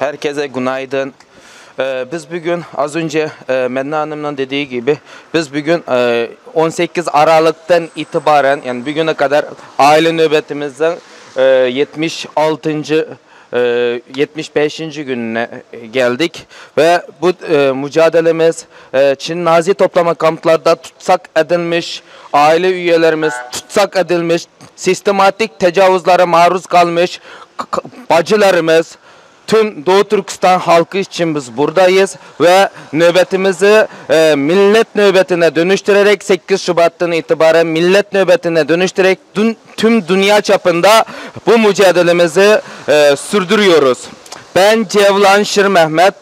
Herkese günaydın. Biz bugün az önce Medine Hanım'ın dediği gibi biz bugün 18 Aralık'tan itibaren yani bugüne kadar aile nöbetimizden 75. gününe geldik ve bu mücadelemiz Çin Nazi toplama kamplarda tutsak edilmiş aile üyelerimiz tutsak edilmiş sistematik tecavüzlere maruz kalmış bacılarımız tüm Doğu Türkistan halkı için biz buradayız ve nöbetimizi millet nöbetine dönüştürerek 8 Şubat'tan itibaren millet nöbetine dönüştürerek tüm dünya çapında bu mücadelemizi sürdürüyoruz. Ben Cevlan Şir Mehmet,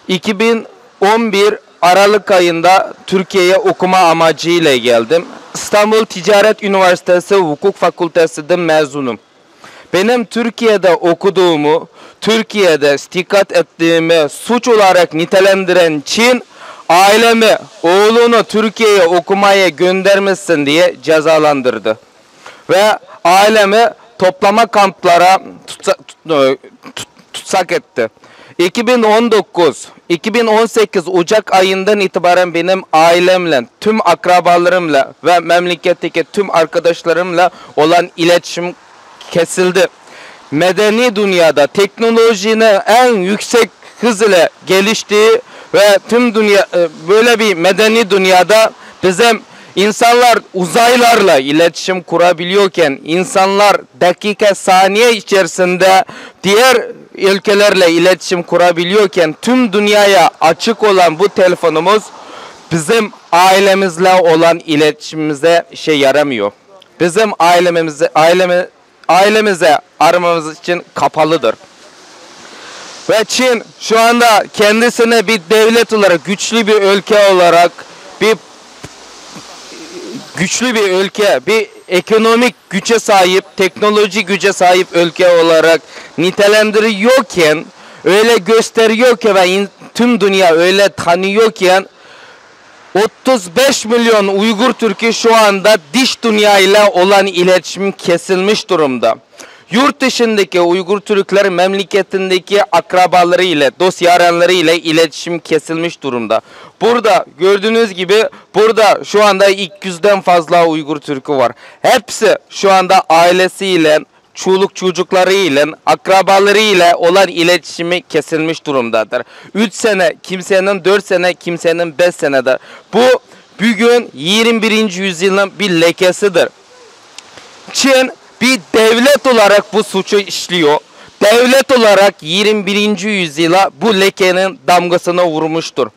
2011 Aralık ayında Türkiye'ye okuma amacıyla geldim. İstanbul Ticaret Üniversitesi Hukuk Fakültesi'den mezunum. Benim Türkiye'de okuduğumu, Türkiye'de istikat ettiğimi suç olarak nitelendiren Çin, ailemi, oğlunu Türkiye'ye okumaya göndermişsin diye cezalandırdı. Ve ailemi toplama kamplara tutsak etti. 2018 Ocak ayından itibaren benim ailemle, tüm akrabalarımla ve memleketteki tüm arkadaşlarımla olan iletişim kesildi. Medeni dünyada teknolojinin en yüksek hızla geliştiği ve tüm dünya böyle bir medeni dünyada bizim insanlar uzaylarla iletişim kurabiliyorken, insanlar dakika saniye içerisinde diğer ülkelerle iletişim kurabiliyorken tüm dünyaya açık olan bu telefonumuz bizim ailemizle olan iletişimimize yaramıyor. Bizim ailemize aramamız için kapalıdır. Ve Çin şu anda kendisine bir devlet olarak, güçlü bir ülke olarak, bir ekonomik güce sahip, teknoloji güce sahip ülke olarak nitelendiriyorken, öyle gösteriyorken ve tüm dünya öyle tanıyorken 35 milyon Uygur Türk'ü şu anda dış dünyayla olan iletişim kesilmiş durumda. Yurt dışındaki Uygur Türkler memleketindeki akrabaları ile, dost yaranları ile iletişim kesilmiş durumda. Burada gördüğünüz gibi burada şu anda 200'den fazla Uygur Türk'ü var. Hepsi şu anda ailesiyle, çoluk çocuklarıyla, akrabalarıyla olan iletişimi kesilmiş durumdadır. 3 sene kimsenin, 4 sene kimsenin 5 senedir. Bu bugün 21. yüzyılın bir lekesidir. Çin bir devlet olarak bu suçu işliyor. Devlet olarak 21. yüzyıla bu lekenin damgasını vurmuştur.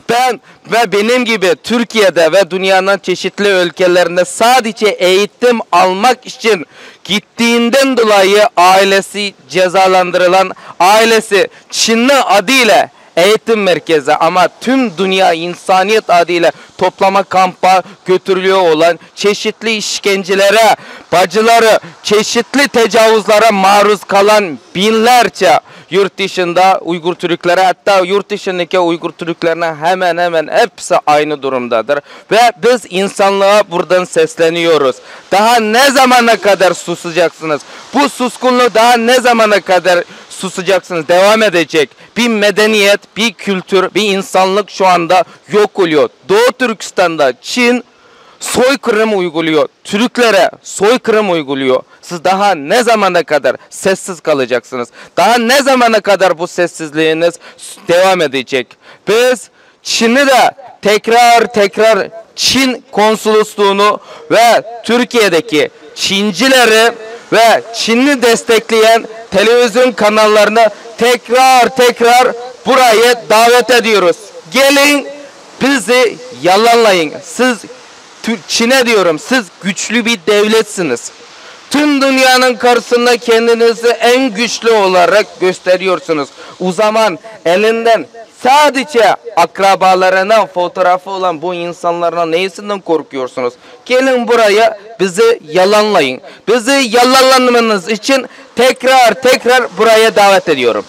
Ben ve benim gibi Türkiye'de ve dünyanın çeşitli ülkelerinde sadece eğitim almak için gittiğinden dolayı ailesi cezalandırılan, ailesi Çinli adıyla eğitim merkezi ama tüm dünya insaniyet adıyla toplama kampa götürülüyor olan çeşitli işkencelere, bacıları, çeşitli tecavüzlere maruz kalan binlerce yurt dışında Uygur Türklere, hatta yurt dışındaki Uygur Türklerine hemen hemen hepsi aynı durumdadır. Ve biz insanlığa buradan sesleniyoruz. Daha ne zamana kadar susacaksınız? Bu suskunluğu daha ne zamana kadar susacaksınız? Devam edecek. Bir medeniyet, bir kültür, bir insanlık şu anda yok oluyor. Doğu Türkistan'da Çin soykırım uyguluyor. Türklere soykırım uyguluyor. Siz daha ne zamana kadar sessiz kalacaksınız? Daha ne zamana kadar bu sessizliğiniz devam edecek? Biz Çin'i de tekrar Çin konsolosluğunu ve Türkiye'deki Çincileri ve Çin'i destekleyen televizyon kanallarını tekrar buraya davet ediyoruz. Gelin bizi yalanlayın. Siz Çin'e diyorum, siz güçlü bir devletsiniz. Tüm dünyanın karşısında kendinizi en güçlü olarak gösteriyorsunuz. O zaman elinden sadece akrabalarına fotoğrafı olan bu insanlarla neyisinden korkuyorsunuz? Gelin buraya bizi yalanlayın. Bizi yalanlamanız için tekrar buraya davet ediyorum.